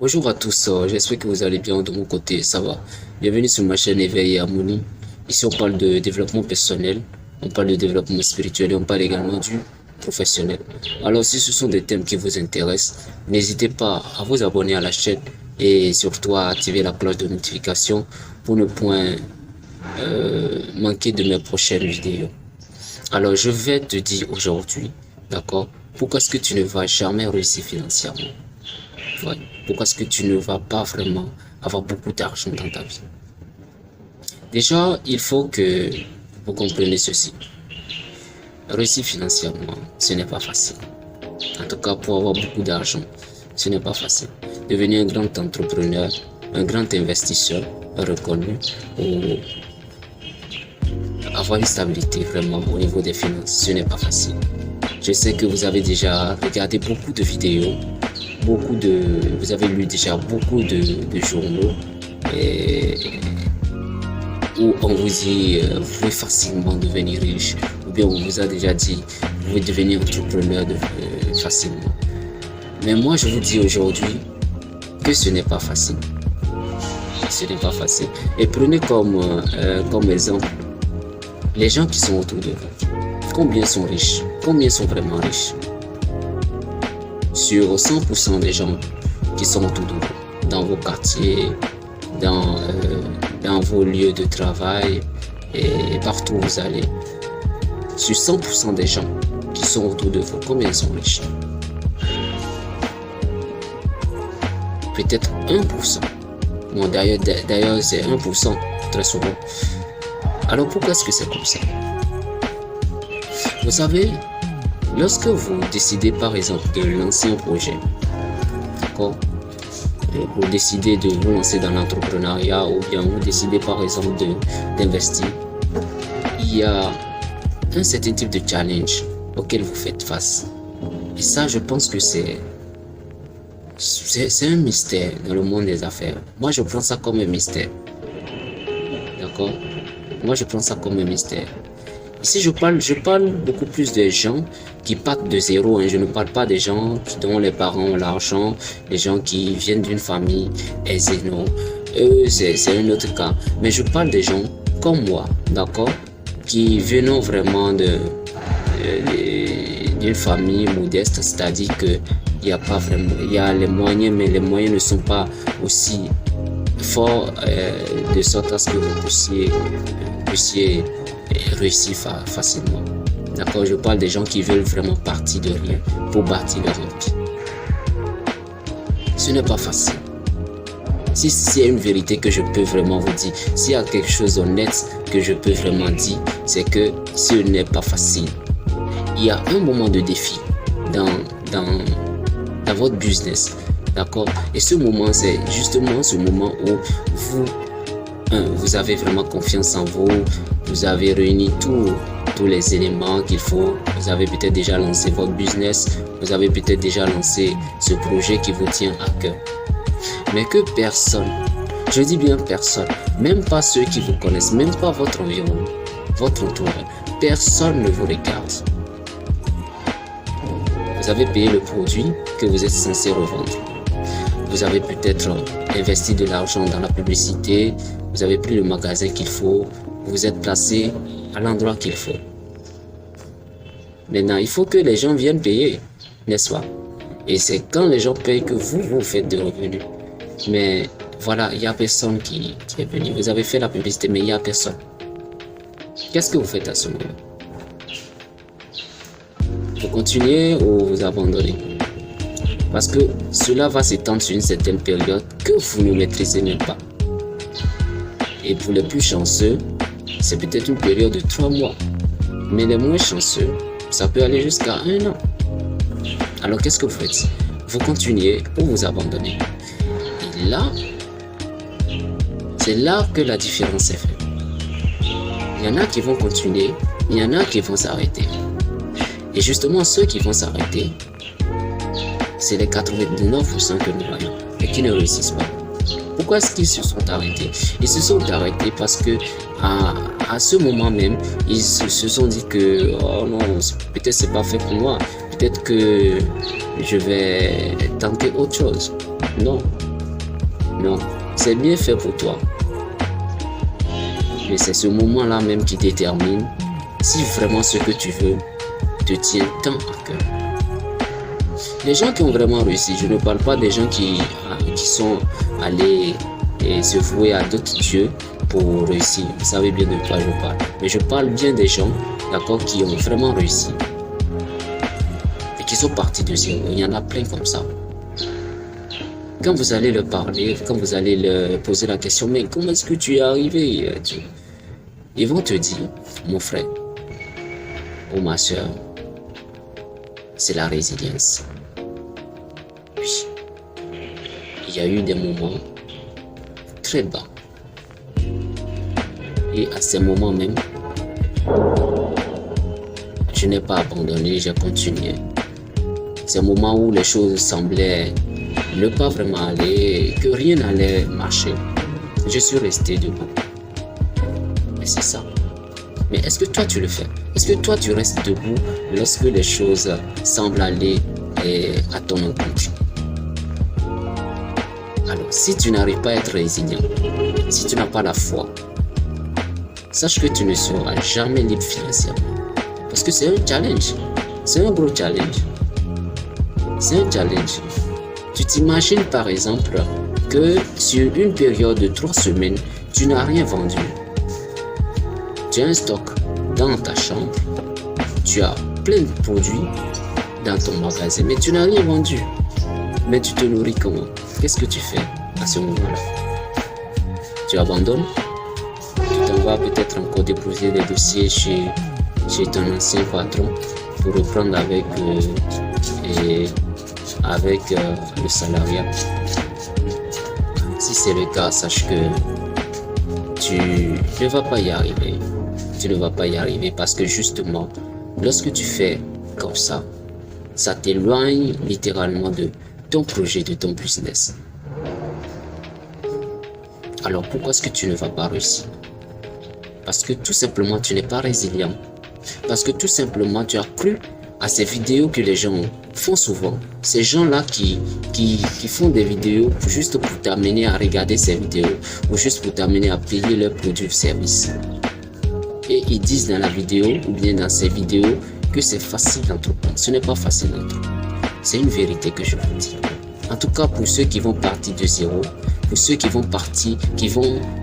Bonjour à tous, j'espère que vous allez bien de mon côté, ça va. Bienvenue sur ma chaîne Éveil et Harmonie. Ici on parle de développement personnel, on parle de développement spirituel et on parle également du professionnel. Alors si ce sont des thèmes qui vous intéressent, n'hésitez pas à vous abonner à la chaîne et surtout à activer la cloche de notification pour ne point manquer de mes prochaines vidéos. Alors je vais te dire aujourd'hui, d'accord, pourquoi est-ce que tu ne vas jamais réussir financièrement? Ouais. Pourquoi est-ce que tu ne vas pas vraiment avoir beaucoup d'argent dans ta vie? Déjà, il faut que vous compreniez ceci. Réussir financièrement, ce n'est pas facile. En tout cas, pour avoir beaucoup d'argent, ce n'est pas facile. Devenir un grand entrepreneur, un grand investisseur reconnu ou avoir une stabilité vraiment au niveau des finances, ce n'est pas facile. Je sais que vous avez déjà regardé beaucoup de vidéos, vous avez lu déjà beaucoup de journaux et, où on vous dit vous pouvez facilement devenir riche, ou bien on vous a déjà dit vous pouvez devenir entrepreneur facilement. Mais moi je vous dis aujourd'hui que ce n'est pas facile. Ce n'est pas facile. Et prenez comme exemple les gens qui sont autour de vous. Combien sont riches? Combien sont vraiment riches? Sur 100% des gens qui sont autour de vous, dans vos quartiers, dans vos lieux de travail et partout où vous allez. Sur 100% des gens qui sont autour de vous, combien sont riches? Peut-être 1%. Bon, d'ailleurs, c'est 1% très souvent. Alors pourquoi est-ce que c'est comme ça? Vous savez, lorsque vous décidez par exemple de lancer un projet, d'accord, vous décidez de vous lancer dans l'entrepreneuriat ou bien vous décidez par exemple d'investir, il y a un certain type de challenge auquel vous faites face. Et ça, je pense que c'est un mystère dans le monde des affaires. Moi, je prends ça comme un mystère. D'accord? Moi, je prends ça comme un mystère. Ici, je parle beaucoup plus des gens qui partent de zéro. Hein. Je ne parle pas des gens dont les parents ont l'argent, des gens qui viennent d'une famille aisée. Non, eux, c'est un autre cas. Mais je parle des gens comme moi, d'accord, qui venons vraiment d'une famille modeste, c'est-à-dire que il y a pas vraiment, il y a les moyens, mais les moyens ne sont pas aussi forts de sorte à ce que vous puissiez réussir facilement. D'accord, je parle des gens qui veulent vraiment partir de rien pour bâtir leur vie. Ce n'est pas facile. Si c'est une vérité que je peux vraiment vous dire, s'il y a quelque chose d'honnête que je peux vraiment dire, c'est que ce n'est pas facile. Il y a un moment de défi dans votre business. D'accord? Et ce moment, c'est justement ce moment où vous avez vraiment confiance en vous, vous avez réuni tous les éléments qu'il faut, vous avez peut-être déjà lancé votre business, vous avez peut-être déjà lancé ce projet qui vous tient à cœur. Mais que personne, je dis bien personne, même pas ceux qui vous connaissent, même pas votre environnement, votre entourage, personne ne vous regarde. Vous avez payé le produit que vous êtes censé revendre. Vous avez peut-être investi de l'argent dans la publicité, vous avez pris le magasin qu'il faut, vous êtes placé à l'endroit qu'il faut. Maintenant, il faut que les gens viennent payer, n'est-ce pas? Et c'est quand les gens payent que vous faites des revenus. Mais voilà, il n'y a personne qui est venu. Vous avez fait la publicité, mais il n'y a personne. Qu'est-ce que vous faites à ce moment? Vous continuez ou vous abandonnez? Parce que cela va s'étendre sur une certaine période que vous ne maîtrisez même pas. Et pour les plus chanceux, c'est peut-être une période de 3 mois. Mais les moins chanceux, ça peut aller jusqu'à 1 an. Alors qu'est-ce que vous faites? Vous continuez ou vous abandonnez. Et là, c'est là que la différence est faite. Il y en a qui vont continuer, il y en a qui vont s'arrêter. Et justement, ceux qui vont s'arrêter, c'est les 99% que nous voyons et qui ne réussissent pas. Pourquoi est-ce qu'ils se sont arrêtés? Ils se sont arrêtés parce que à ce moment même, ils se sont dit que oh non, peut-être c'est pas fait pour moi, peut-être que je vais tenter autre chose. Non, Non, c'est bien fait pour toi. Mais c'est ce moment-là même qui détermine si vraiment ce que tu veux te tient tant à cœur. Les gens qui ont vraiment réussi, je ne parle pas des gens qui sont allés se vouer à d'autres dieux pour réussir. Vous savez bien de quoi je parle. Mais je parle bien des gens, d'accord, qui ont vraiment réussi et qui sont partis de zéro. Il y en a plein comme ça. Quand vous allez leur parler, quand vous allez leur poser la question, mais comment est-ce que tu es arrivé? Ils vont te dire, mon frère ou ma soeur, c'est la résilience. Oui, il y a eu des moments très bas. Et à ces moments même, je n'ai pas abandonné, j'ai continué. Ces moments où les choses semblaient ne pas vraiment aller, que rien n'allait marcher, je suis resté debout. Et c'est ça. Mais est-ce que toi tu le fais? Est-ce que toi tu restes debout lorsque les choses semblent aller à ton encontre? Alors, si tu n'arrives pas à être résilient, si tu n'as pas la foi, sache que tu ne seras jamais libre financièrement. Parce que c'est un challenge. C'est un gros challenge. C'est un challenge. Tu t'imagines par exemple que sur une période de 3 semaines, tu n'as rien vendu. Tu as un stock dans ta chambre, tu as plein de produits dans ton magasin, mais tu n'as rien vendu. Mais tu te nourris comment? Qu'est-ce que tu fais à ce moment-là? Tu abandonnes? Tu t'en vas peut-être encore déposer des dossiers chez ton ancien patron pour reprendre avec le salariat. Si c'est le cas, sache que tu ne vas pas y arriver. Tu ne vas pas y arriver parce que justement, lorsque tu fais comme ça t'éloigne littéralement de ton projet, de ton business. Alors pourquoi est-ce que tu ne vas pas réussir? Parce que tout simplement tu n'es pas résilient. Parce que tout simplement tu as cru à ces vidéos que les gens font souvent. Ces gens-là qui font des vidéos juste pour t'amener à regarder ces vidéos ou juste pour t'amener à payer leurs produits ou services. Et ils disent dans la vidéo ou bien dans ces vidéos que c'est facile d'entreprendre. Ce n'est pas facile d'entreprendre. C'est une vérité que je vous dis. En tout cas, pour ceux qui vont partir de zéro, pour ceux qui vont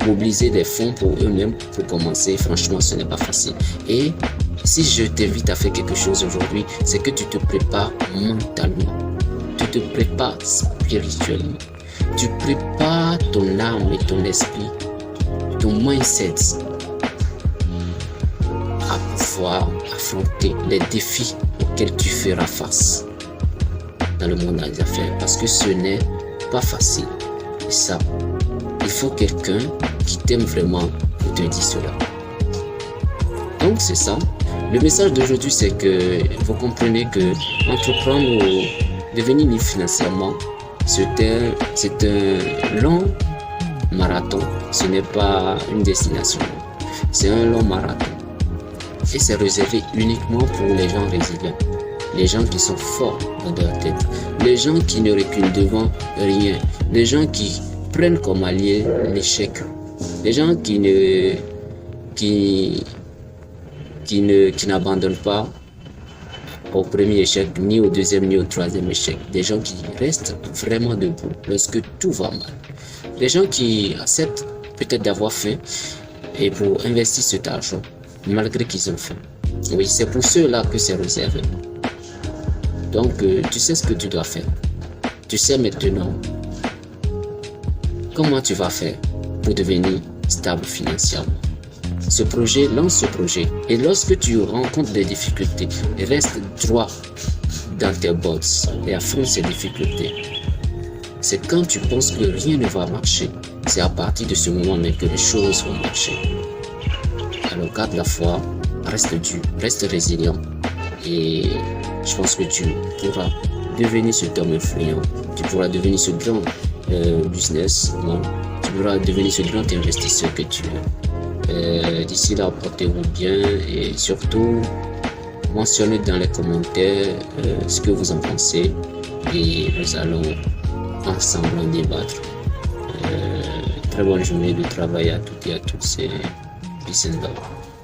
mobiliser des fonds pour eux-mêmes pour commencer, franchement, ce n'est pas facile. Et si je t'invite à faire quelque chose aujourd'hui, c'est que tu te prépares mentalement, tu te prépares spirituellement, tu prépares ton âme et ton esprit, ton mindset à pouvoir affronter les défis auxquels tu feras face dans le monde des affaires, parce que ce n'est pas facile. Et ça, il faut quelqu'un qui t'aime vraiment pour te dire cela. Donc c'est ça. Le message d'aujourd'hui, c'est que vous comprenez que entreprendre ou devenir libre financièrement, c'est un long marathon. Ce n'est pas une destination. C'est un long marathon. Et c'est réservé uniquement pour les gens résilients. Les gens qui sont forts dans leur tête. Les gens qui ne reculent devant rien. Les gens qui prennent comme allié l'échec. Les gens qui n'abandonnent pas au premier échec, ni au deuxième, ni au troisième échec. Des gens qui restent vraiment debout lorsque tout va mal. Des gens qui acceptent peut-être d'avoir faim et pour investir cet argent, malgré qu'ils ont faim. Oui, c'est pour ceux-là que c'est réservé. Donc, tu sais ce que tu dois faire. Tu sais maintenant comment tu vas faire pour devenir stable financièrement. Lance ce projet. Et lorsque tu rencontres des difficultés, reste droit dans tes bottes et affronte ces difficultés. C'est quand tu penses que rien ne va marcher, c'est à partir de ce moment même que les choses vont marcher. Alors garde la foi, reste dur, reste résilient et je pense que tu pourras devenir cet homme influent, tu pourras devenir ce grand businessman, tu pourras devenir ce grand investisseur que tu es. D'ici là, portez-vous bien et surtout mentionnez dans les commentaires ce que vous en pensez et nous allons ensemble en débattre. très bonne journée de travail à toutes et à tous. C'est Peace and love.